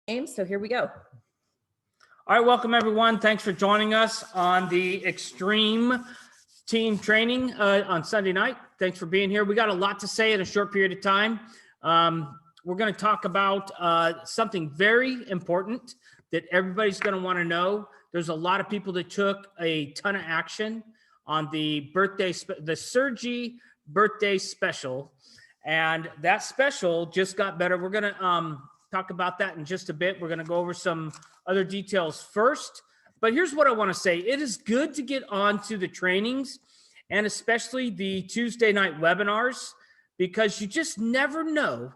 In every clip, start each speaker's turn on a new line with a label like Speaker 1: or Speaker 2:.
Speaker 1: So here we go.
Speaker 2: All right, welcome everyone. Thanks for joining us on the Extreme Team Training on Sunday night. Thanks for being here. We got a lot to say in a short period of time. We're going to talk about something very important that everybody's going to want to know. There's a lot of people that took a ton of action on the Sergi birthday special, and that special just got better. We're going to talk about that in just a bit. We're going to go over some other details first, but here's what I want to say. It is good to get on to the trainings and especially the Tuesday night webinars, because you just never know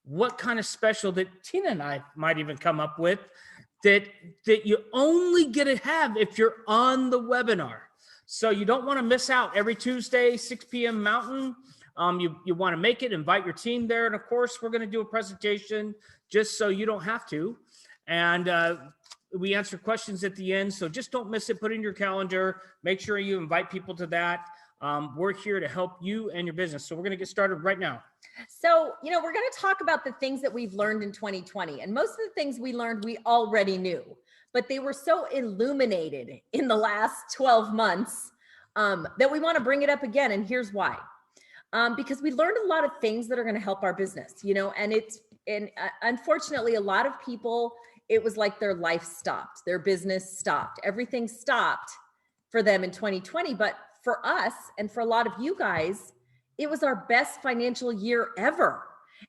Speaker 2: what kind of special that Tina and I might even come up with that you only get to have if you're on the webinar. So you don't want to miss out every Tuesday, 6 p.m. Mountain. You want to make it, invite your team there. And of course, we're going to do a presentation just so you don't have to. And we answer questions at the end. So just don't miss it. Put it in your calendar. Make sure you invite people to that. We're here to help you and your business. So we're going to get started right now.
Speaker 1: So, we're going to talk about the things that we've learned in 2020. And most of the things we learned, we already knew, but they were so illuminated in the last 12 months that we want to bring it up again. And here's why. Because we learned a lot of things that are going to help our business, and unfortunately, a lot of people, it was like their life stopped, their business stopped, everything stopped for them in 2020. But for us and for a lot of you guys, it was our best financial year ever.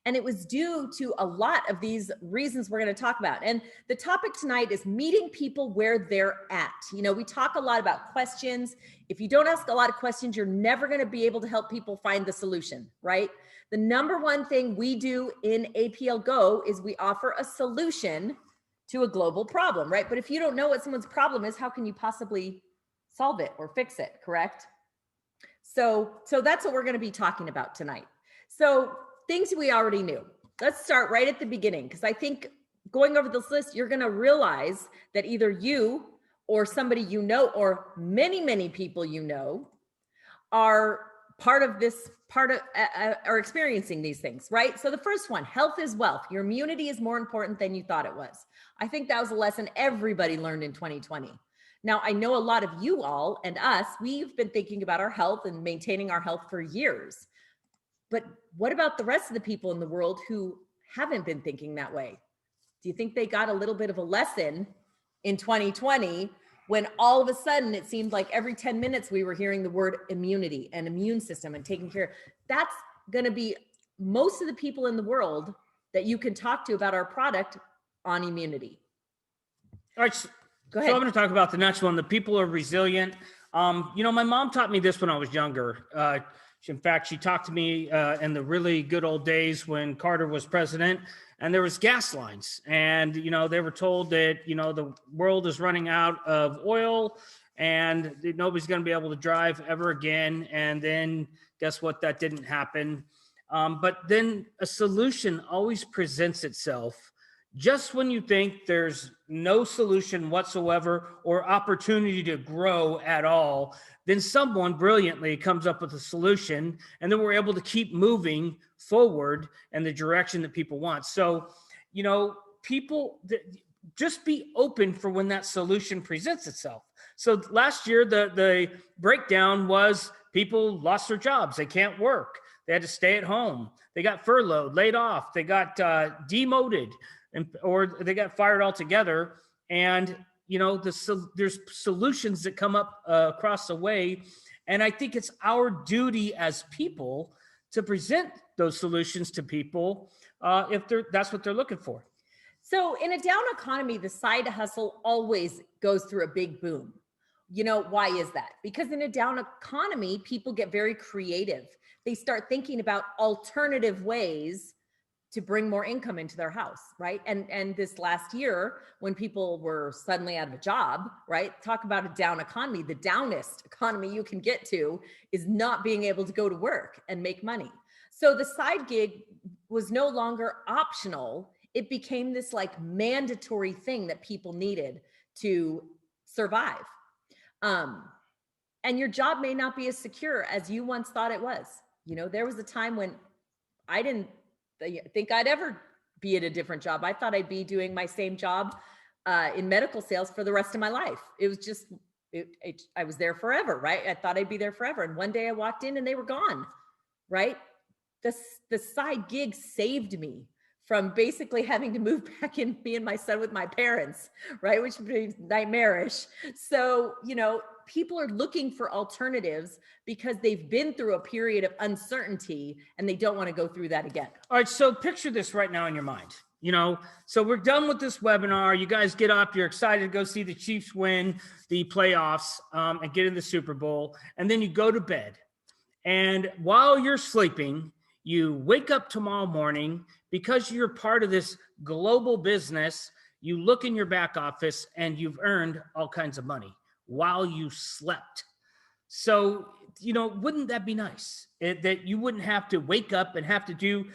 Speaker 1: And it was due to a lot of these reasons we're going to talk about. And the topic tonight is meeting people where they're at. We talk a lot about questions. If you don't ask a lot of questions, you're never going to be able to help people find the solution, right? The number one thing we do in APLGo is we offer a solution to a global problem, right? But if you don't know what someone's problem is, how can you possibly solve it or fix it, correct? So that's what we're going to be talking about tonight. So things we already knew. Let's start right at the beginning, because I think going over this list, you're going to realize that either you or somebody you know, or many, many people you know, are are experiencing these things, right? So the first one, health is wealth. Your immunity is more important than you thought it was. I think that was a lesson everybody learned in 2020. Now, I know a lot of you all and us, we've been thinking about our health and maintaining our health for years. But what about the rest of the people in the world who haven't been thinking that way? Do you think they got a little bit of a lesson in 2020 when all of a sudden it seemed like every 10 minutes we were hearing the word immunity and immune system and taking care? That's going to be most of the people in the world that you can talk to about our product on immunity.
Speaker 2: All right.
Speaker 1: Go ahead.
Speaker 2: So I'm going to talk about the next one. The people are resilient. My mom taught me this when I was younger. In fact, she talked to me in the really good old days when Carter was president, and there was gas lines, and they were told that the world is running out of oil and nobody's going to be able to drive ever again. And then guess what? That didn't happen. But then a solution always presents itself just when you think there's no solution whatsoever or opportunity to grow at all. Then someone brilliantly comes up with a solution, and then we're able to keep moving forward in the direction that people want. So, people just be open for when that solution presents itself. So last year, the breakdown was people lost their jobs. They can't work. They had to stay at home. They got furloughed, laid off. They got demoted, or they got fired altogether. And there's solutions that come up across the way. And I think it's our duty as people to present those solutions to people if that's what they're looking for.
Speaker 1: So in a down economy, the side hustle always goes through a big boom. Why is that? Because in a down economy, people get very creative. They start thinking about alternative ways to bring more income into their house, right? And this last year, when people were suddenly out of a job, right? Talk about a down economy. The downest economy you can get to is not being able to go to work and make money. So the side gig was no longer optional. It became this like mandatory thing that people needed to survive. And your job may not be as secure as you once thought it was. There was a time when I didn't think I'd ever be at a different job. I thought I'd be doing my same job in medical sales for the rest of my life. It was just, I was there forever, right? I thought I'd be there forever. And one day I walked in and they were gone, right? The side gig saved me from basically having to move back in, me and my son with my parents, right? Which would be nightmarish. So, people are looking for alternatives because they've been through a period of uncertainty and they don't want to go through that again.
Speaker 2: All right. So picture this right now in your mind, so we're done with this webinar. You guys get up, you're excited to go see the Chiefs win the playoffs and get in the Super Bowl. And then you go to bed. And while you're sleeping, you wake up tomorrow morning because you're part of this global business. You look in your back office and you've earned all kinds of money while you slept. So, wouldn't that be nice that you wouldn't have to wake up and have to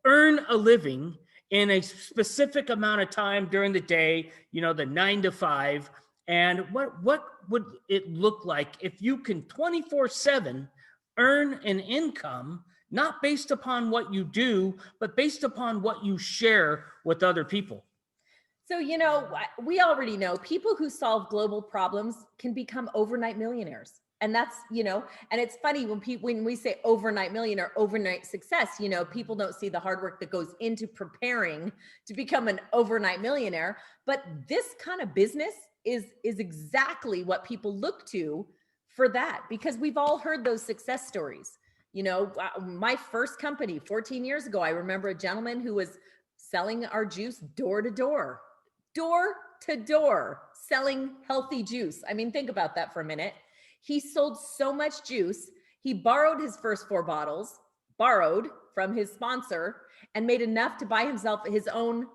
Speaker 2: earn a living in a specific amount of time during the day, the 9 to 5. And what would it look like if you can 24/7 earn an income, not based upon what you do, but based upon what you share with other people?
Speaker 1: So, we already know people who solve global problems can become overnight millionaires. And that's, and it's funny when we say overnight millionaire, overnight success, people don't see the hard work that goes into preparing to become an overnight millionaire. But this kind of business is exactly what people look to for that, because we've all heard those success stories. My first company 14 years ago, I remember a gentleman who was selling our juice door to door, selling healthy juice. I mean, think about that for a minute. He sold so much juice. He borrowed his first 4 bottles, borrowed from his sponsor, and made enough to buy himself his own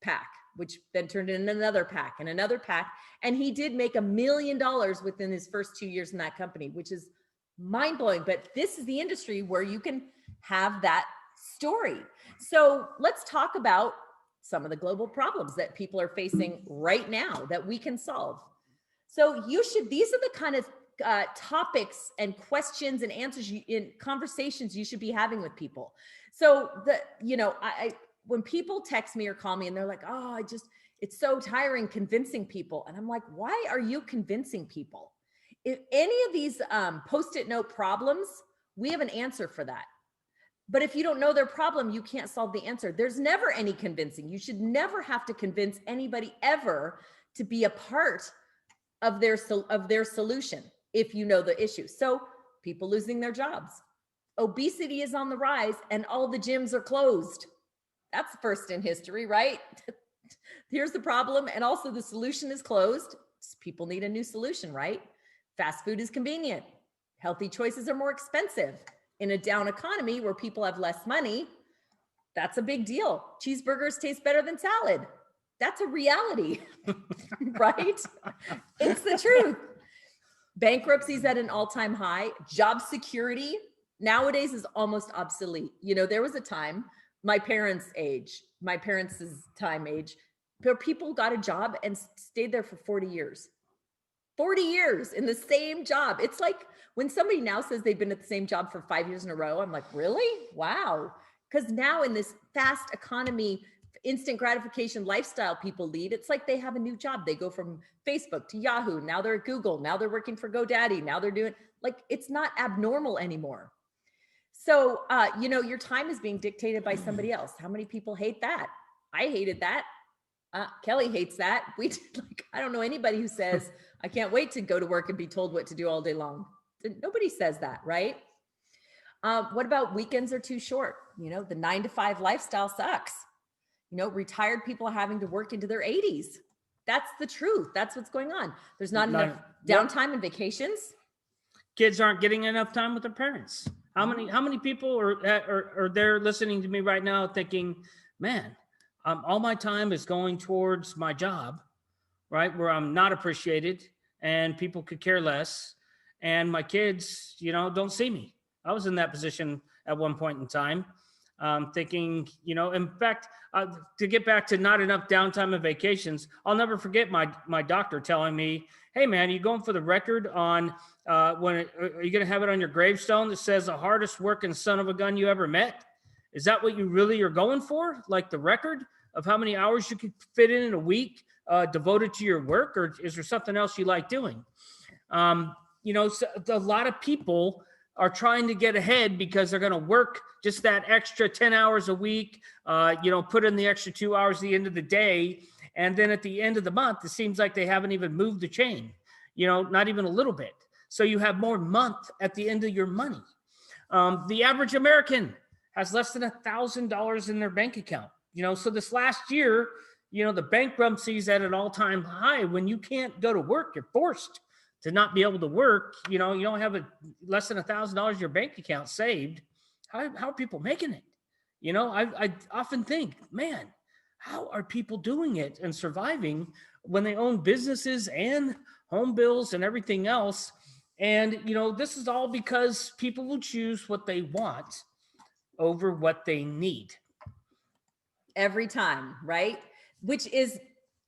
Speaker 1: pack, which then turned into another pack and another pack. And he did make $1 million within his first 2 years in that company, which is mind-blowing. But this is the industry where you can have that story. So let's talk about some of the global problems that people are facing right now that we can solve. So these are the kind of topics and questions and answers in conversations you should be having with people. So when people text me or call me and they're like, oh, it's so tiring convincing people. And I'm like, why are you convincing people? If any of these Post-it note problems, we have an answer for that. But if you don't know their problem, you can't solve the answer. There's never any convincing. You should never have to convince anybody ever to be a part of their solution if you know the issue. So people losing their jobs. Obesity is on the rise and all the gyms are closed. That's first in history, right? Here's the problem. And also the solution is closed. People need a new solution, right? Fast food is convenient. Healthy choices are more expensive. In a down economy where people have less money, that's a big deal. Cheeseburgers taste better than salad. That's a reality, right? It's the truth. Bankruptcies at an all-time high. Job security nowadays is almost obsolete. There was a time, my parents' time age, where people got a job and stayed there for 40 years. 40 years in the same job. It's like when somebody now says they've been at the same job for 5 years in a row, I'm like, really? Wow. Because now in this fast economy, instant gratification lifestyle people lead, it's like they have a new job. They go from Facebook to Yahoo. Now they're at Google. Now they're working for GoDaddy. Now they're doing, it's not abnormal anymore. So, your time is being dictated by somebody else. How many people hate that? I hated that. Kelly hates that. I don't know anybody who says, I can't wait to go to work and be told what to do all day long. Nobody says that, right? What about weekends are too short? The 9 to 5 lifestyle sucks. Retired people are having to work into their 80s. That's the truth. That's what's going on. There's not enough downtime and vacations.
Speaker 2: Kids aren't getting enough time with their parents. How many people are there listening to me right now thinking, man, all my time is going towards my job, right? Where I'm not appreciated and people could care less. And my kids, don't see me. I was in that position at one point in time, thinking, in fact, to get back to not enough downtime and vacations, I'll never forget my doctor telling me, hey man, you going for the record on are you going to have it on your gravestone that says the hardest working son of a gun you ever met Is that what you really are going for? Like the record of how many hours you could fit in a week devoted to your work, or is there something else you like doing? So a lot of people are trying to get ahead because they're going to work just that extra 10 hours a week, put in the extra 2 hours at the end of the day. And then at the end of the month, it seems like they haven't even moved the chain, not even a little bit. So you have more month at the end of your money. The average American has less than $1,000 in their bank account. So this last year, the bankruptcy is at an all-time high. When you can't go to work, you're forced to not be able to work. You don't have less than $1,000 in your bank account saved. How are people making it? I often think, man, how are people doing it and surviving when they own businesses and home bills and everything else? And, this is all because people will choose what they want over what they need.
Speaker 1: Every time, right? Which is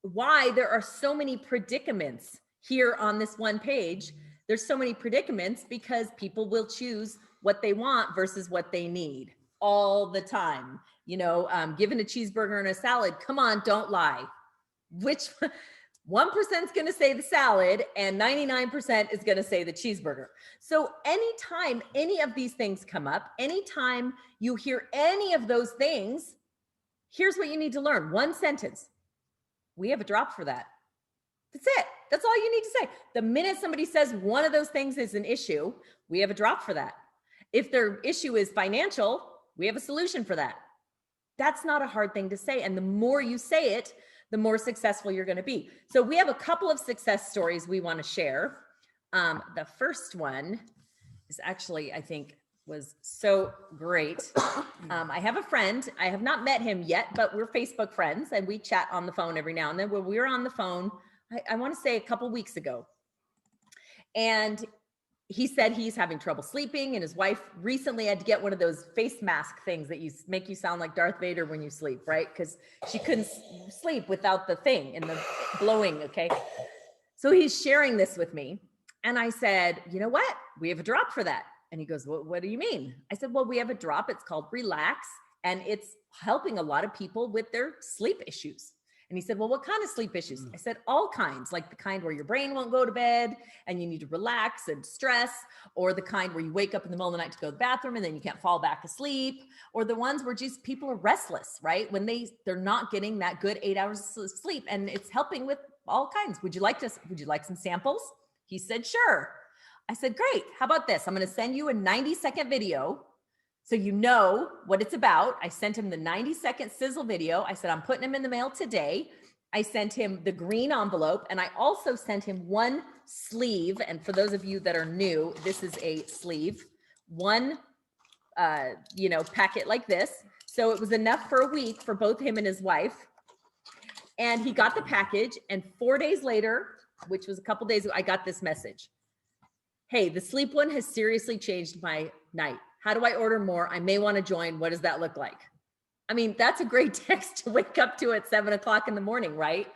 Speaker 1: why there are so many predicaments here on this one page. There's so many predicaments because people will choose what they want versus what they need all the time. Given a cheeseburger and a salad, come on, don't lie. Which 1% is going to say the salad and 99% is going to say the cheeseburger. So anytime any of these things come up, anytime you hear any of those things, here's what you need to learn. One sentence. We have a drop for that. That's it. That's all you need to say. The minute somebody says one of those things is an issue, we have a drop for that. If their issue is financial, we have a solution for that. That's not a hard thing to say. And the more you say it, the more successful you're going to be. So we have a couple of success stories we want to share. The first one is actually, I think, was so great. I have a friend. I have not met him yet, but we're Facebook friends and we chat on the phone every now and then. When we were on the phone, I want to say a couple weeks ago, and he said he's having trouble sleeping, and his wife recently had to get one of those face mask things that make you sound like Darth Vader when you sleep, right? Because she couldn't sleep without the thing and the blowing, okay? So he's sharing this with me, and I said, you know what? We have a drop for that. And he goes, well, what do you mean? I said, well, we have a drop. It's called Relax, and it's helping a lot of people with their sleep issues. And he said, well, what kind of sleep issues? I said, all kinds, like the kind where your brain won't go to bed and you need to relax and stress, or the kind where you wake up in the middle of the night to go to the bathroom and then you can't fall back asleep, or the ones where just people are restless, right? When they're not getting that good 8 hours of sleep, and it's helping with all kinds. Would you like some samples? He said, sure. I said, great. How about this? I'm going to send you a 90-second video so you know what it's about. I sent him the 90-second sizzle video. I said, I'm putting him in the mail today. I sent him the green envelope, and I also sent him one sleeve. And for those of you that are new, this is a sleeve, one, packet like this. So it was enough for a week for both him and his wife. And he got the package, and 4 days later, which was a couple days ago, I got this message. Hey, the sleep one has seriously changed my night. How do I order more? I may want to join. What does that look like? I mean, that's a great text to wake up to at 7 o'clock in the morning, right?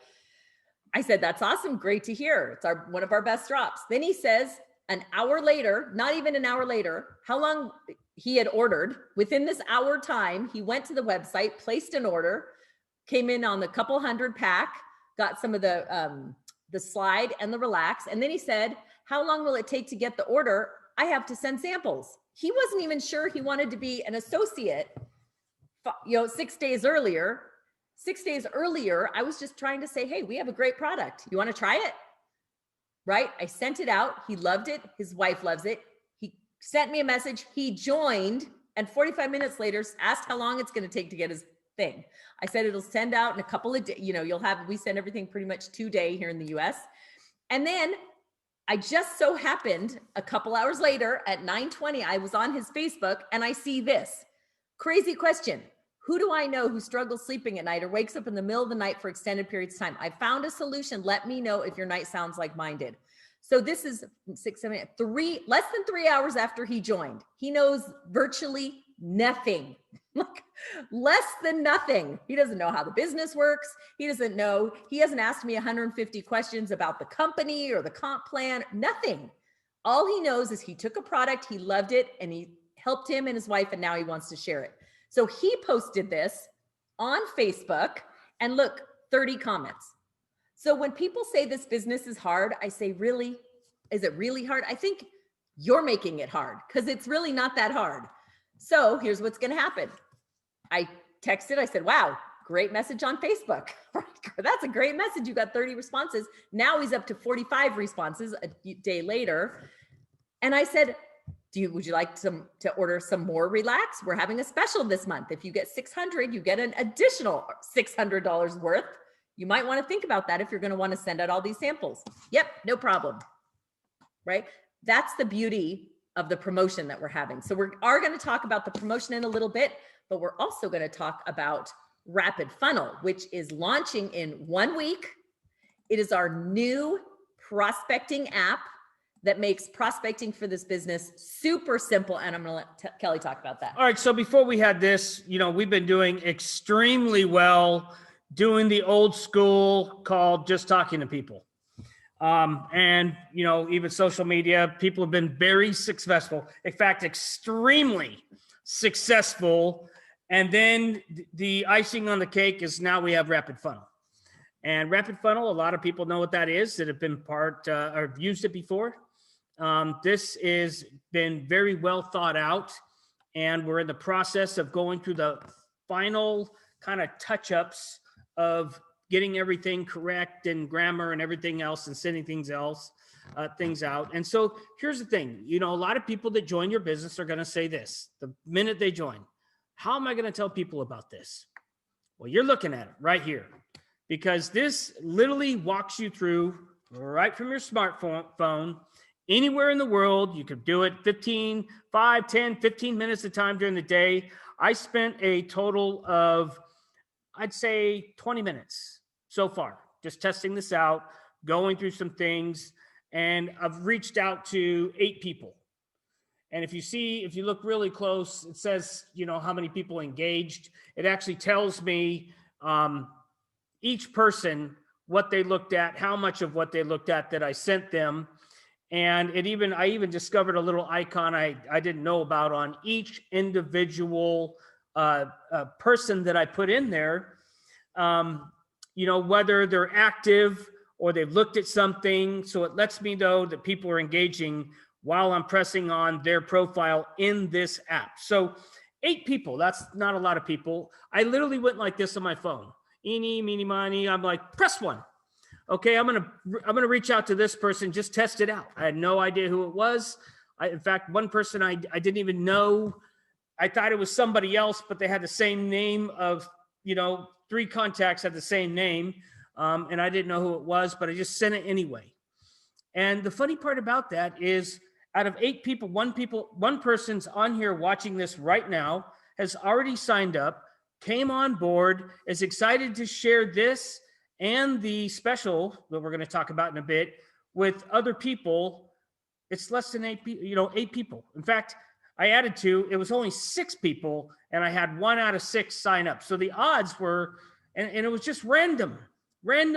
Speaker 1: I said, that's awesome. Great to hear. It's one of our best drops. Then he says an hour later, not even an hour later, how long he had ordered. Within this hour time, he went to the website, placed an order, came in on the couple hundred pack, got some of the slide and the Relax. And then he said, how long will it take to get the order? I have to send samples. He wasn't even sure he wanted to be an associate, 6 days earlier. 6 days earlier, I was just trying to say, hey, we have a great product. You want to try it? Right? I sent it out. He loved it. His wife loves it. He sent me a message. He joined, and 45 minutes later asked how long it's going to take to get his thing. I said, it'll send out in a couple of days. We send everything pretty much 2 days here in the US. And then I just so happened a couple hours later at 9:20, I was on his Facebook and I see this crazy question. Who do I know who struggles sleeping at night or wakes up in the middle of the night for extended periods of time? I found a solution. Let me know if your night sounds like mine did. So this is less than 3 hours after he joined. He knows virtually nothing, like less than nothing. He doesn't know how the business works. He hasn't asked me 150 questions about the company or the comp plan, nothing. All he knows is he took a product, he loved it, and he helped him and his wife, and now he wants to share it. So he posted this on Facebook, and look, 30 comments. So when people say this business is hard, I say, really? Is it really hard? I think you're making it hard, because it's really not that hard. So here's what's going to happen. I texted, I said, wow, great message on Facebook. That's a great message. You got 30 responses. Now he's up to 45 responses a day later. And I said, would you like to order some more Relax? We're having a special this month. If you get 600, you get an additional $600 worth. You might want to think about that if you're going to want to send out all these samples. Yep, no problem. Right? That's the beauty of the promotion that we're having. So we are going to talk about the promotion in a little bit, but we're also going to talk about Rapid Funnel, which is launching in 1 week. It is our new prospecting app that makes prospecting for this business super simple. And I'm going to let Kelly talk about that.
Speaker 2: All right. So before we had this, we've been doing extremely well doing the old school called just talking to people. And even social media, people have been very successful. In fact, extremely successful. And then the icing on the cake is now we have Rapid Funnel. And Rapid Funnel, a lot of people know what that is that have been part or have used it before. This has been very well thought out, and we're in the process of going through the final kind of touch-ups of getting everything correct and grammar and everything else and sending things out. And so here's the thing, a lot of people that join your business are going to say this the minute they join. How am I going to tell people about this? Well, you're looking at it right here, because this literally walks you through right from your smartphone, anywhere in the world. You could do it 15 minutes at a time during the day. I spent a total of, I'd say 20 minutes so far, just testing this out, going through some things, and I've reached out to 8 people. And if you look really close, it says, how many people engaged. It actually tells me each person, what they looked at, how much of what they looked at that I sent them. And I even discovered a little icon I didn't know about on each individual person that I put in there. Whether they're active or they've looked at something. So it lets me know that people are engaging while I'm pressing on their profile in this app. So 8 people, that's not a lot of people. I literally went like this on my phone. Eeny, meeny, miny. I'm like, press 1. Okay, I'm gonna reach out to this person, just test it out. I had no idea who it was. In fact, one person I didn't even know. I thought it was somebody else, but they had the same name of, 3 contacts had the same name, and I didn't know who it was, but I just sent it anyway. And the funny part about that is, out of 8 people, one person's on here watching this right now, has already signed up, came on board, is excited to share this and the special that we're going to talk about in a bit with other people. It's less than 8 people. In fact, I added 2, it was only 6 people, and I had 1 out of 6 sign up. So the odds were, and it was just random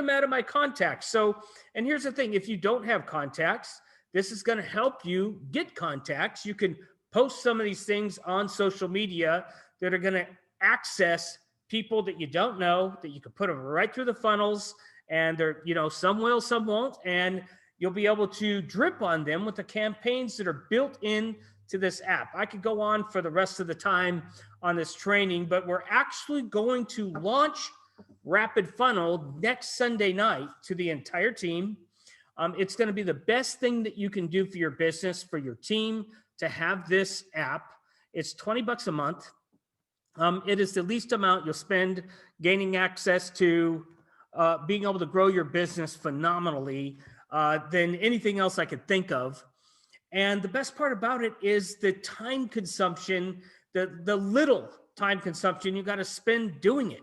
Speaker 2: out of my contacts. So, and here's the thing, if you don't have contacts, this is going to help you get contacts. You can post some of these things on social media that are going to access people that you don't know, that you can put them right through the funnels, and they're, some will, some won't, and you'll be able to drip on them with the campaigns that are built in to this app. I could go on for the rest of the time on this training, but we're actually going to launch Rapid Funnel next Sunday night to the entire team. It's going to be the best thing that you can do for your business, for your team, to have this app. It's $20 a month. It is the least amount you'll spend gaining access to being able to grow your business phenomenally than anything else I could think of. And the best part about it is the time consumption, the little time consumption you got to spend doing it.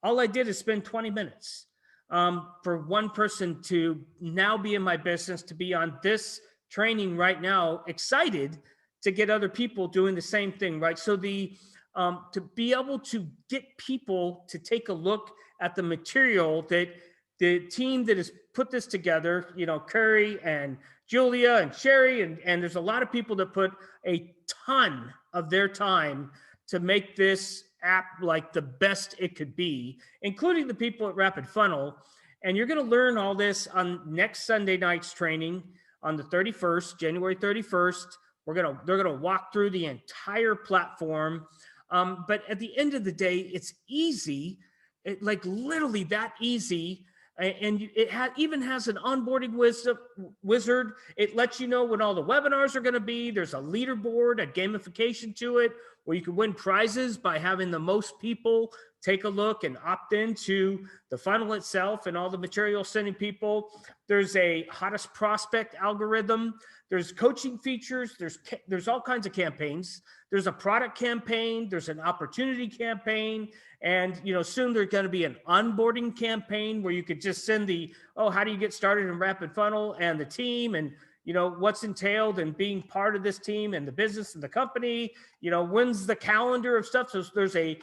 Speaker 2: All I did is spend 20 minutes for one person to now be in my business, to be on this training right now, excited to get other people doing the same thing, right? So to be able to get people to take a look at the material that the team that has put this together, Curry and Julia and Sherry, and there's a lot of people that put a ton of their time to make this app like the best it could be, including the people at Rapid Funnel. And you're going to learn all this on next Sunday night's training on the 31st, January 31st. They're going to walk through the entire platform. But at the end of the day, it's easy, like literally that easy. And it even has an onboarding wizard. It lets you know when all the webinars are going to be. There's a leaderboard, a gamification to it, where you can win prizes by having the most people take a look and opt into the funnel itself and all the material sending people. There's a hottest prospect algorithm. There's coaching features. There's all kinds of campaigns. There's a product campaign. There's an opportunity campaign. And, soon there's going to be an onboarding campaign where you could just send how do you get started in Rapid Funnel and the team and, what's entailed in being part of this team and the business and the company, when's the calendar of stuff. So there's a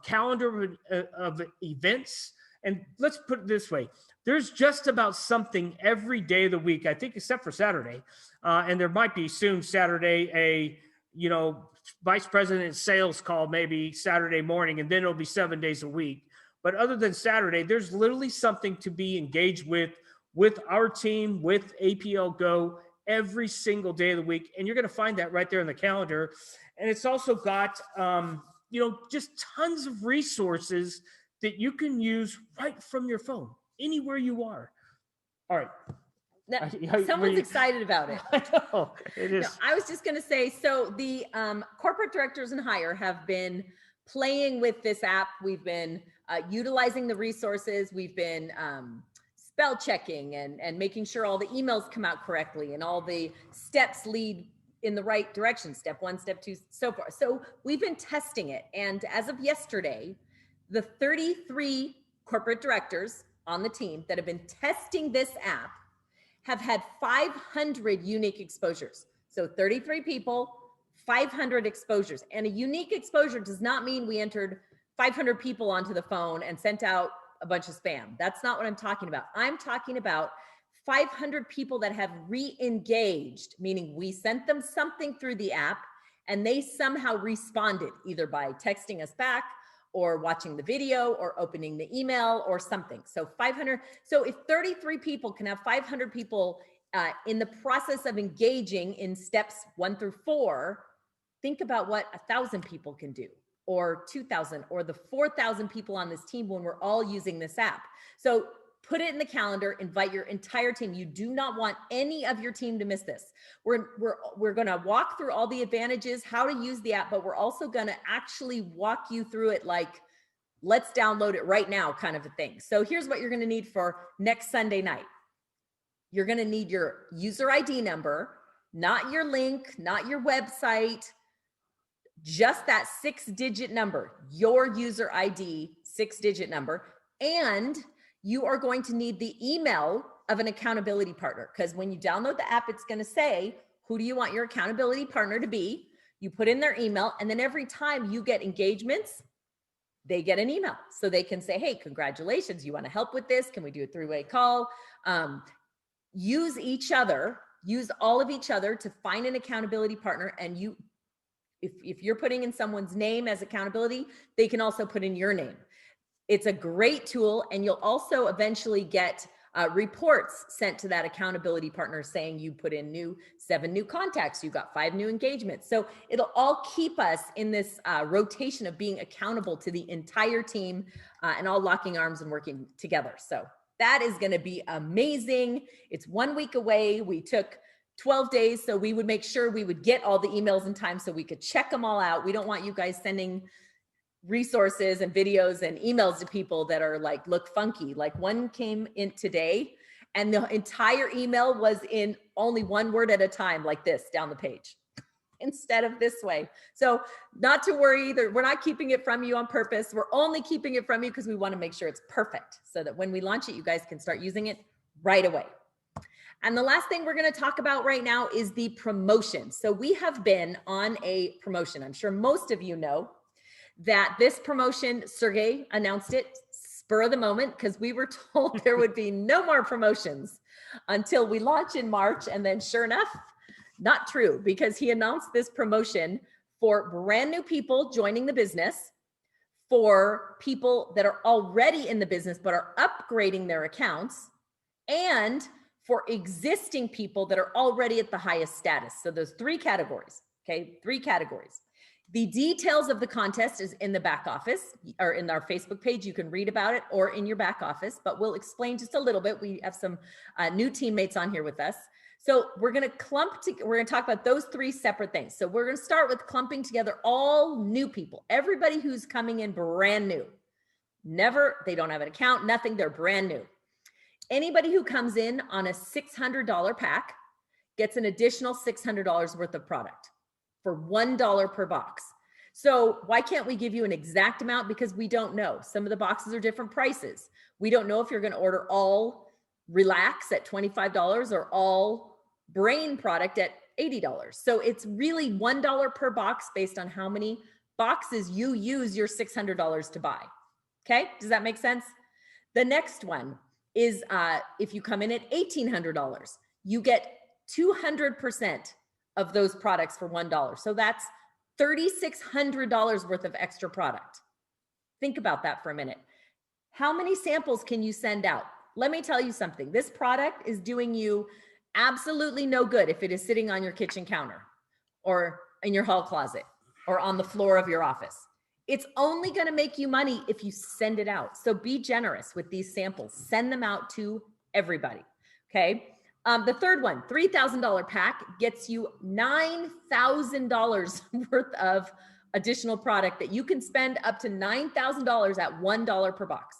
Speaker 2: calendar of events. And let's put it this way. There's just about something every day of the week, I think, except for Saturday. And there might be soon Saturday, vice president sales call, maybe Saturday morning, and then it'll be 7 days a week. But other than Saturday, there's literally something to be engaged with our team, with APLGo every single day of the week. And you're going to find that right there in the calendar. And it's also got, just tons of resources that you can use right from your phone, anywhere you are. All right.
Speaker 1: Someone's excited about it.
Speaker 2: I know, it is.
Speaker 1: No, I was just going to say, so the corporate directors and hire have been playing with this app. We've been utilizing the resources. We've been spell checking and making sure all the emails come out correctly and all the steps lead in the right direction. Step 1, step 2, so far. So we've been testing it. And as of yesterday, the 33 corporate directors on the team that have been testing this app have had 500 unique exposures. So 33 people, 500 exposures. And a unique exposure does not mean we entered 500 people onto the phone and sent out a bunch of spam. That's not what I'm talking about. I'm talking about 500 people that have re-engaged, meaning we sent them something through the app and they somehow responded either by texting us back or watching the video or opening the email or something. So 500. So if 33 people can have 500 people in the process of engaging in steps 1 through 4, think about what 1,000 people can do, or 2,000, or the 4,000 people on this team when we're all using this app. So put it in the calendar, invite your entire team. You do not want any of your team to miss this. We're going to walk through all the advantages, how to use the app, but we're also going to actually walk you through it like, let's download it right now kind of a thing. So here's what you're going to need for next Sunday night. You're going to need your user ID number, not your link, not your website, just that 6-digit number, your user ID, 6-digit number. And you are going to need the email of an accountability partner, because when you download the app, it's going to say, who do you want your accountability partner to be? You put in their email, and then every time you get engagements, they get an email. So they can say, hey, congratulations. You want to help with this? Can we do a 3-way call? Use all of each other to find an accountability partner. And if you're putting in someone's name as accountability, they can also put in your name. It's a great tool, and you'll also eventually get reports sent to that accountability partner saying you put in 7 new contacts, you got 5 new engagements. So it'll all keep us in this rotation of being accountable to the entire team and all locking arms and working together. So that is going to be amazing. It's 1 week away. We took 12 days, so we would make sure we would get all the emails in time so we could check them all out. We don't want you guys sending resources and videos and emails to people that are like, look funky. Like one came in today and the entire email was in only 1 word at a time, like this down the page instead of this way. So not to worry either. We're not keeping it from you on purpose. We're only keeping it from you because we want to make sure it's perfect so that when we launch it, you guys can start using it right away. And the last thing we're going to talk about right now is the promotion. So we have been on a promotion. I'm sure most of you know that this promotion, Sergey announced it spur of the moment because we were told there would be no more promotions until we launch in March. And then sure enough, not true, because he announced this promotion for brand new people joining the business, for people that are already in the business but are upgrading their accounts, and for existing people that are already at the highest status. So those 3 categories, okay? 3 categories. The details of the contest is in the back office or in our Facebook page. You can read about it, or in your back office, but we'll explain just a little bit. We have some new teammates on here with us. So we're going to we're going to talk about those 3 separate things. So we're going to start with clumping together all new people, everybody who's coming in brand new. They don't have an account, nothing, they're brand new. Anybody who comes in on a $600 pack gets an additional $600 worth of product for $1 per box. So why can't we give you an exact amount? Because we don't know. Some of the boxes are different prices. We don't know if you're going to order all Relax at $25 or all Brain product at $80. So it's really $1 per box based on how many boxes you use your $600 to buy. Okay, does that make sense? The next one is if you come in at $1,800, you get 200% of those products for $1. So that's $3,600 worth of extra product. Think about that for a minute. How many samples can you send out? Let me tell you something. This product is doing you absolutely no good if it is sitting on your kitchen counter or in your hall closet or on the floor of your office. It's only going to make you money if you send it out. So be generous with these samples. Send them out to everybody. Okay. The third one, $3,000 pack gets you $9,000 worth of additional product that you can spend up to $9,000 at $1 per box.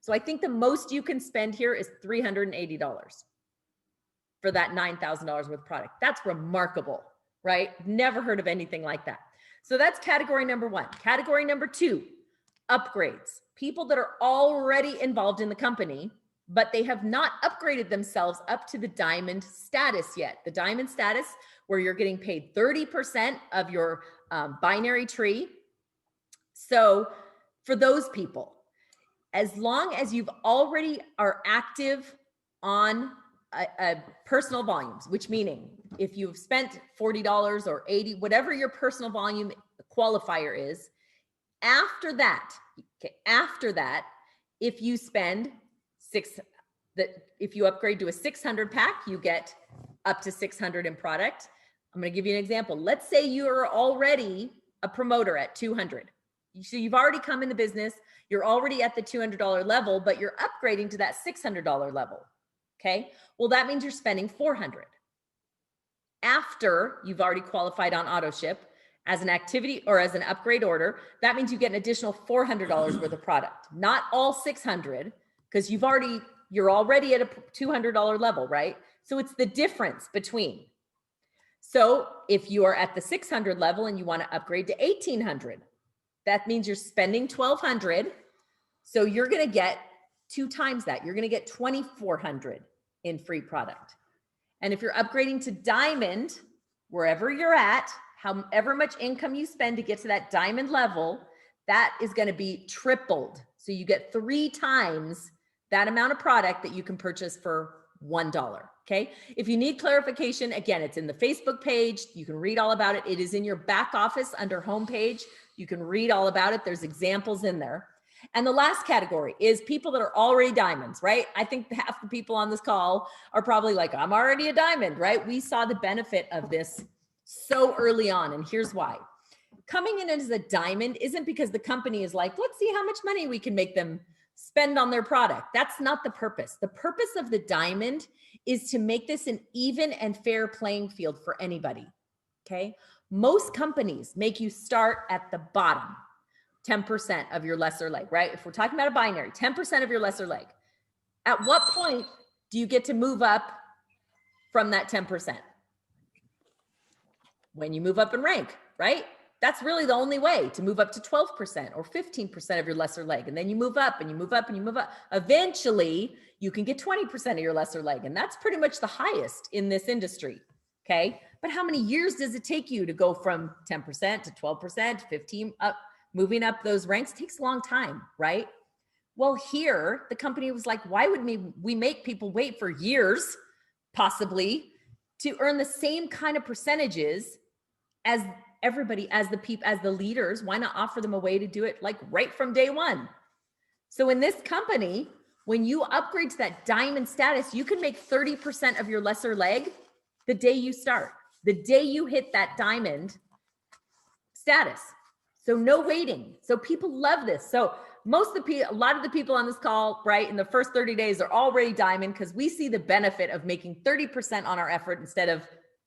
Speaker 1: So I think the most you can spend here is $380 for that $9,000 worth of product. That's remarkable, right? Never heard of anything like that. So that's category number 1. Category number 2, upgrades. People that are already involved in the company, but they have not upgraded themselves up to the diamond status yet. The diamond status where you're getting paid 30% of your binary tree. So for those people, as long as you've already are active on a personal volumes, which meaning if you've spent $40 or $80, whatever your personal volume qualifier is, after that, if you spend if you upgrade to a 600 pack, you get up to 600 in product. I'm going to give you an example. Let's say you're already a promoter at 200. So you've already come in the business. You're already at the $200 level, but you're upgrading to that $600 level. Okay. Well, that means you're spending $400. After you've already qualified on Autoship as an activity or as an upgrade order, that means you get an additional $400 worth of product, not all 600, because you're already at a $200 level, right? So it's the difference between. So if you are at the 600 level and you want to upgrade to 1,800, that means you're spending $1,200. So you're going to get 2 times that. You're going to get $2,400 in free product. And if you're upgrading to diamond, wherever you're at, however much income you spend to get to that diamond level, that is going to be tripled. So you get 3 times that amount of product that you can purchase for $1. Okay. If you need clarification, again, it's in the Facebook page. You can read all about it. It is in your back office under homepage. You can read all about it. There's examples in there. And the last category is people that are already diamonds, right? I think half the people on this call are probably like, I'm already a diamond, right? We saw the benefit of this so early on. And here's why. Coming in as a diamond isn't because the company is like, let's see how much money we can make them spend on their product. That's not the purpose. The purpose of the diamond is to make this an even and fair playing field for anybody. Okay. Most companies make you start at the bottom, 10% of your lesser leg, right? If we're talking about a binary, 10% of your lesser leg. At what point do you get to move up from that 10%? When you move up in rank, right? That's really the only way to move up to 12% or 15% of your lesser leg. And then you move up and you move up and you move up. Eventually, you can get 20% of your lesser leg. And that's pretty much the highest in this industry. Okay. But how many years does it take you to go from 10% to 12% to 15 up? Moving up those ranks takes a long time, right? Well, here, the company was like, why would we make people wait for years, possibly, to earn the same kind of percentages as everybody, as the leaders, why not offer them a way to do it like right from day one? So in this company, when you upgrade to that diamond status, you can make 30% of your lesser leg the day you start, the day you hit that diamond status. So no waiting. So people love this. So a lot of the people on this call, right, in the first 30 days are already diamond, because we see the benefit of making 30% on our effort instead of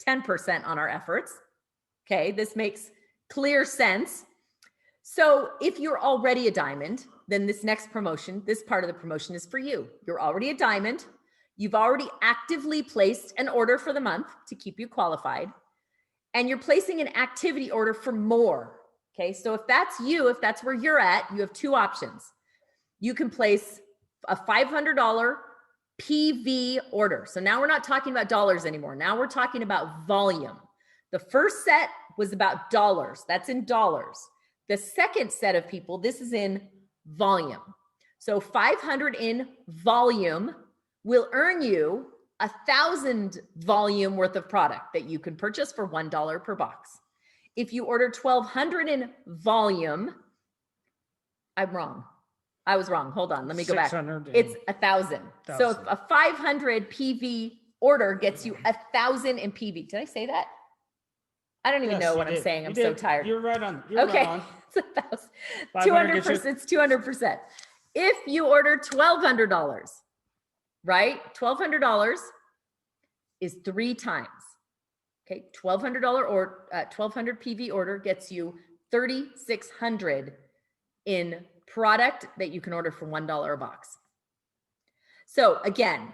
Speaker 1: 10% on our efforts. Okay, this makes clear sense. So if you're already a diamond, then this next promotion, this part of the promotion is for you. You're already a diamond. You've already actively placed an order for the month to keep you qualified, and you're placing an activity order for more. Okay, so if that's you, if that's where you're at, you have two options. You can place a $500 PV order. So now we're not talking about dollars anymore. Now we're talking about volume. The first set was about dollars. That's in dollars. The second set of people, this is in volume. So 500 in volume will earn you 1,000 volume worth of product that you can purchase for $1 per box. If you order 1,200 in volume, I'm wrong. I was wrong. Hold on. Let me go back. It's 1,000. So if a 500 PV order gets you 1,000 in PV. Did I say that? I don't even know what I'm saying. I'm so tired.
Speaker 2: You're right on.
Speaker 1: Okay. It's 1,000. 200%. It's 200%. If you order $1,200, right? $1,200 is 3 times. Okay, $1,200 or 1,200 PV order gets you 3,600 in product that you can order for $1 a box. So again,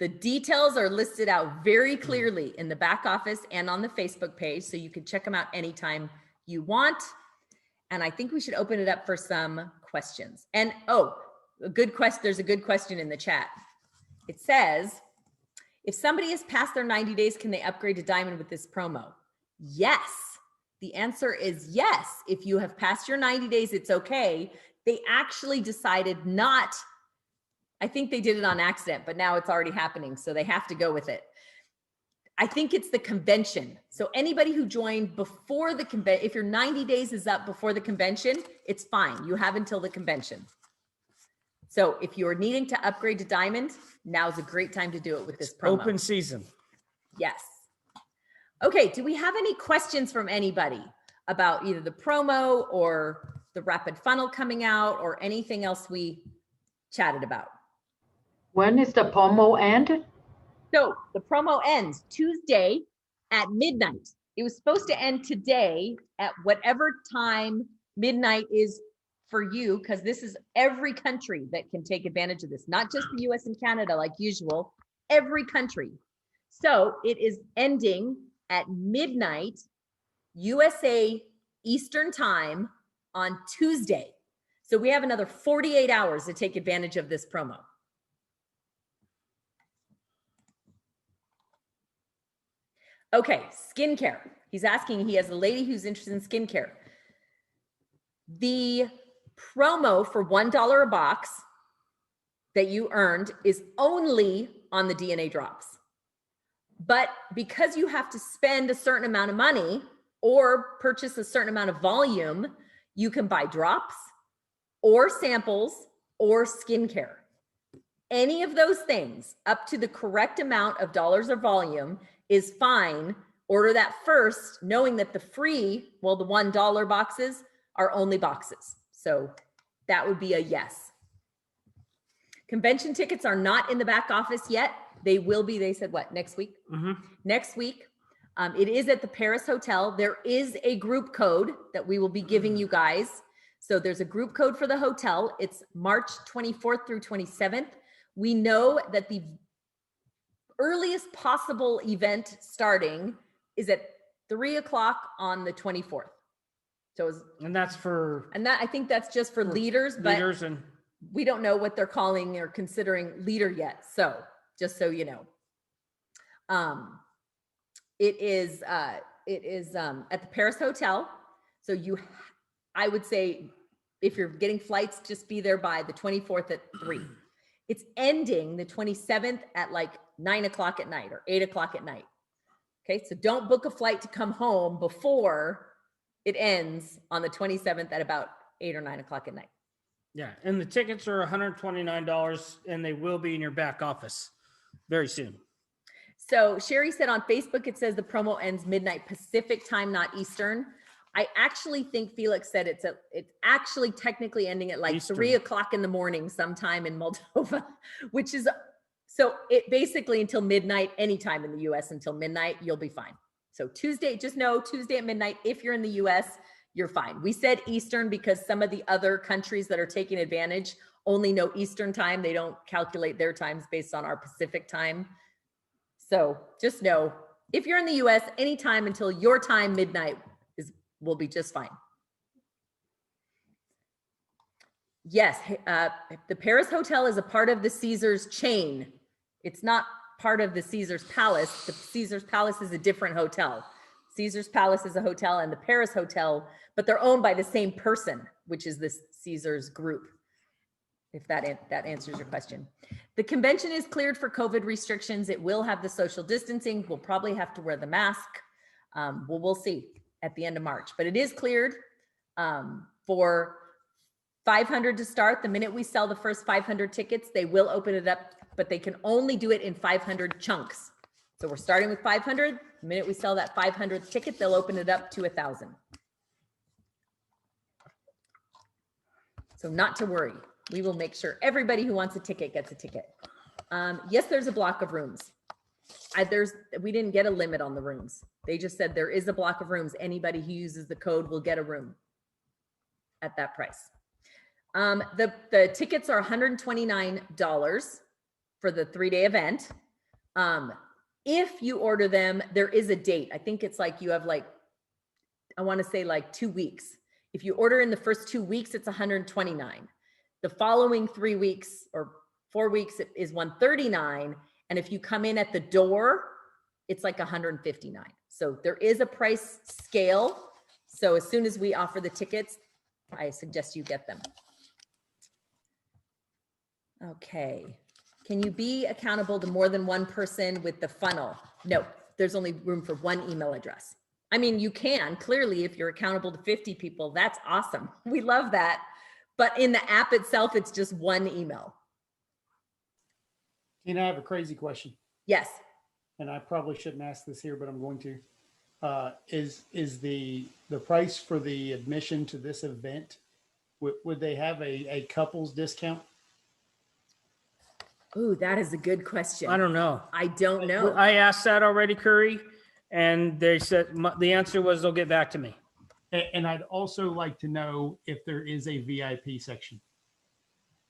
Speaker 1: the details are listed out very clearly in the back office and on the Facebook page, so you can check them out anytime you want. And I think we should open it up for some questions. And a good question. There's a good question in the chat. It says, if somebody has passed their 90 days, can they upgrade to diamond with this promo? Yes. The answer is yes. If you have passed your 90 days, it's okay. They actually decided not, I think they did it on accident, but now it's already happening, so they have to go with it. I think it's the convention. So anybody who joined before the convention, if your 90 days is up before the convention, it's fine. You have until the convention. So if you're needing to upgrade to diamond, now's a great time to do it with this promo.
Speaker 2: Open season.
Speaker 1: Yes. Okay, do we have any questions from anybody about either the promo or the rapid funnel coming out or anything else we chatted about?
Speaker 3: When is the promo end?
Speaker 1: So the promo ends Tuesday at midnight. It was supposed to end today at whatever time midnight is for you, because this is every country that can take advantage of this, not just the US and Canada like usual, every country. So it is ending at midnight USA Eastern time on Tuesday. So we have another 48 hours to take advantage of this promo. Okay, skincare. He's asking, he has a lady who's interested in skincare. The promo for $1 a box that you earned is only on the DNA drops. But because you have to spend a certain amount of money or purchase a certain amount of volume, you can buy drops or samples or skincare. Any of those things up to the correct amount of dollars or volume is fine. Order that first, knowing that the free, well, the $1 boxes are only boxes. So that would be a yes. Convention tickets are not in the back office yet. They will be, they said what, next week?
Speaker 2: Mm-hmm.
Speaker 1: Next week. It is at the Paris Hotel. There is a group code that we will be giving you guys. So there's a group code for the hotel. It's March 24th through 27th. We know that the earliest possible event starting is at 3 o'clock on the 24th. So,
Speaker 2: and that's for,
Speaker 1: and that, I think that's just for leaders, but
Speaker 2: and
Speaker 1: we don't know what they're calling or considering leader yet. So just so you know, it is at the Paris Hotel. So I would say if you're getting flights, just be there by the 24th at 3. It's ending the 27th at like 9 o'clock at night or 8 o'clock at night. Okay, so don't book a flight to come home before It ends on the 27th at about 8 or 9 o'clock at night.
Speaker 2: Yeah. And the tickets are $129 and they will be in your back office very soon.
Speaker 1: So Sherry said on Facebook, it says the promo ends midnight Pacific time, not Eastern. I actually think Felix said it's actually technically ending at like
Speaker 2: Eastern.
Speaker 1: 3 o'clock in the morning sometime in Moldova, which is, so it basically until midnight, anytime in the US until midnight, you'll be fine. So Tuesday, just know Tuesday at midnight, if you're in the US, you're fine. We said Eastern because some of the other countries that are taking advantage only know Eastern time. They don't calculate their times based on our Pacific time. So just know if you're in the US, anytime until your time, midnight, will be just fine. Yes, the Paris Hotel is a part of the Caesars chain. It's not part of the Caesars Palace. The Caesars Palace is a different hotel. Caesars Palace is a hotel and the Paris Hotel, but they're owned by the same person, which is this Caesars group, if that answers your question. The convention is cleared for COVID restrictions. It will have the social distancing. We'll probably have to wear the mask. We'll see at the end of March, but it is cleared for 500 to start. The minute we sell the first 500 tickets, they will open it up, but they can only do it in 500 chunks. So we're starting with 500. The minute we sell that 500th ticket, they'll open it up to 1,000. So not to worry. We will make sure everybody who wants a ticket gets a ticket. Yes, there's a block of rooms. We didn't get a limit on the rooms. They just said there is a block of rooms. Anybody who uses the code will get a room at that price. The tickets are $129 for the 3-day event. If you order them, there is a date. I think it's like you have like, I want to say like 2 weeks. If you order in the first 2 weeks, it's $129. The following 3 weeks or 4 weeks is $139. And if you come in at the door, it's like $159. So there is a price scale. So as soon as we offer the tickets, I suggest you get them. Okay. Can you be accountable to more than one person with the funnel? No, there's only room for one email address. I mean, you can clearly, if you're accountable to 50 people, that's awesome. We love that. But in the app itself, it's just one email.
Speaker 4: Tina, I have a crazy question.
Speaker 1: Yes.
Speaker 4: And I probably shouldn't ask this here, but I'm going to. Is the price for the admission to this event, would they have a couples discount?
Speaker 1: Ooh, that is a good question.
Speaker 2: I don't know.
Speaker 1: I don't know.
Speaker 2: I asked that already, Curry, and they said the answer was they'll get back to me.
Speaker 4: And I'd also like to know if there is a VIP section.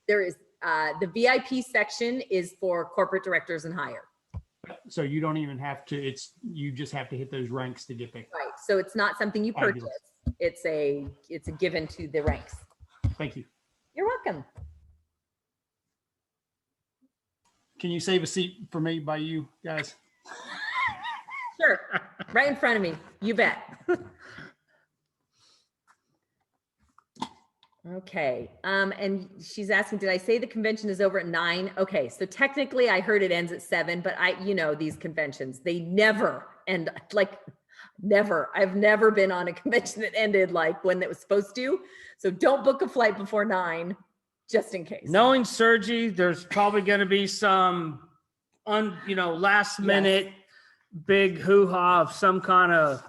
Speaker 1: There is. The VIP section is for corporate directors and higher.
Speaker 4: So you don't even have to, you just have to hit those ranks to get there.
Speaker 1: Right. So it's not something you purchase. It's a given to the ranks.
Speaker 4: Thank you.
Speaker 1: You're welcome.
Speaker 4: Can you save a seat for me by you guys?
Speaker 1: Sure. Right in front of me. You bet. Okay. And she's asking, did I say the convention is over at 9? Okay. So technically I heard it ends at 7, but these conventions, they never end, like never. I've never been on a convention that ended like when it was supposed to. So don't book a flight before 9, just in case.
Speaker 2: Knowing Sergi, there's probably going to be some, last minute big hoo-ha of some kind of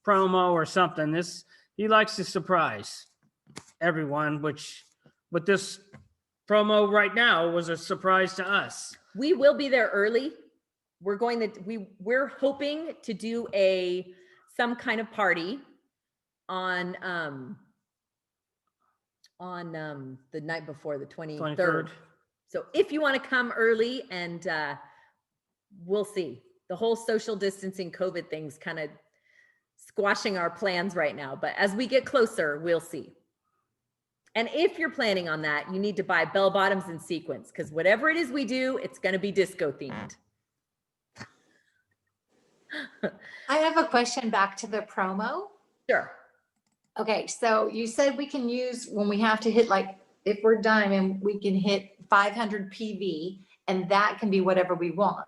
Speaker 2: promo or something. He likes to surprise everyone, which with this promo right now was a surprise to us.
Speaker 1: We will be there early. We're hoping to do some kind of party on the night before, the 23rd. So if you want to come early, and we'll see. The whole social distancing COVID thing's kind of squashing our plans right now, but as we get closer, we'll see. And if you're planning on that, you need to buy bell bottoms and sequins, because whatever it is we do, it's going to be disco themed.
Speaker 5: I have a question back to the promo.
Speaker 1: Sure.
Speaker 5: Okay, so you said we can use when we have to hit, like if we're diamond, we can hit 500 PV, and that can be whatever we want.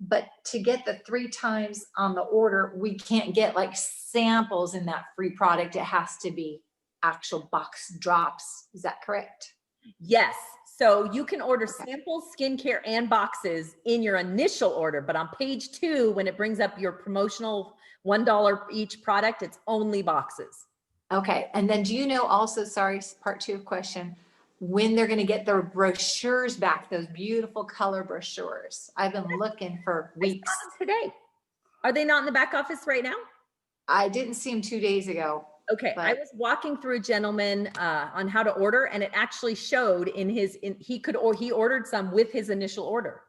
Speaker 5: but to get the 3 times on the order, we can't get like samples in that free product. It has to be actual box drops. Is that correct?
Speaker 1: Yes. So you can order samples, skincare, and boxes in your initial order, but on page 2, when it brings up your promotional $1 each product, it's only boxes.
Speaker 5: Okay. And then do you know also, sorry, part 2 of question, when they're going to get their brochures back, those beautiful color brochures? I've been looking for weeks.
Speaker 1: Today. Are they not in the back office right now?
Speaker 5: I didn't see them 2 days ago.
Speaker 1: Okay, I was walking through a gentleman on how to order, and it actually showed he ordered some with his initial order.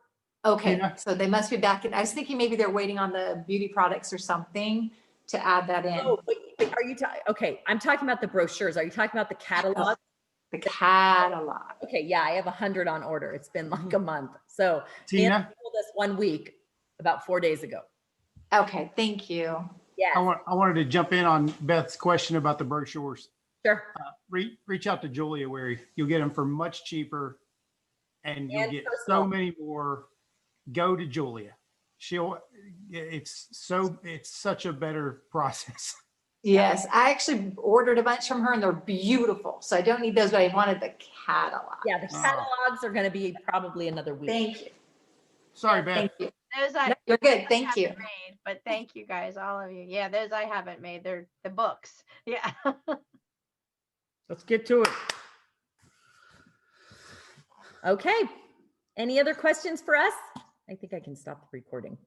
Speaker 5: Okay,
Speaker 4: Tina?
Speaker 5: so they must be back in. I was thinking maybe they're waiting on the beauty products or something to add that in.
Speaker 1: Oh, but are you okay? I'm talking about the brochures. Are you talking about the catalog?
Speaker 5: The catalog.
Speaker 1: Okay, yeah, I have 100 on order. It's been like a month. So
Speaker 4: Tina?
Speaker 1: Nancy told us 1 week, about 4 days ago.
Speaker 5: Okay, thank you.
Speaker 1: Yes,
Speaker 4: I wanted to jump in on Beth's question about the brochures.
Speaker 1: sure.
Speaker 4: Reach out to Julia where you'll get them for much cheaper and you'll
Speaker 1: And
Speaker 4: get
Speaker 1: personal.
Speaker 4: so many more. Go to Julia. It's such a better process.
Speaker 5: Yes, I actually ordered a bunch from her and they're beautiful. So I don't need those, but I wanted the catalog.
Speaker 1: Yeah, the catalogs are going to be probably another week.
Speaker 5: Thank you.
Speaker 4: Sorry, Beth.
Speaker 5: Thank you.
Speaker 6: Those
Speaker 5: No, you're good.
Speaker 6: I
Speaker 5: Thank you.
Speaker 6: haven't made, but thank you guys, all of you. Yeah, those I haven't made. They're the books. Yeah.
Speaker 2: Let's get to it.
Speaker 1: Okay. Any other questions for us? I think I can stop the recording.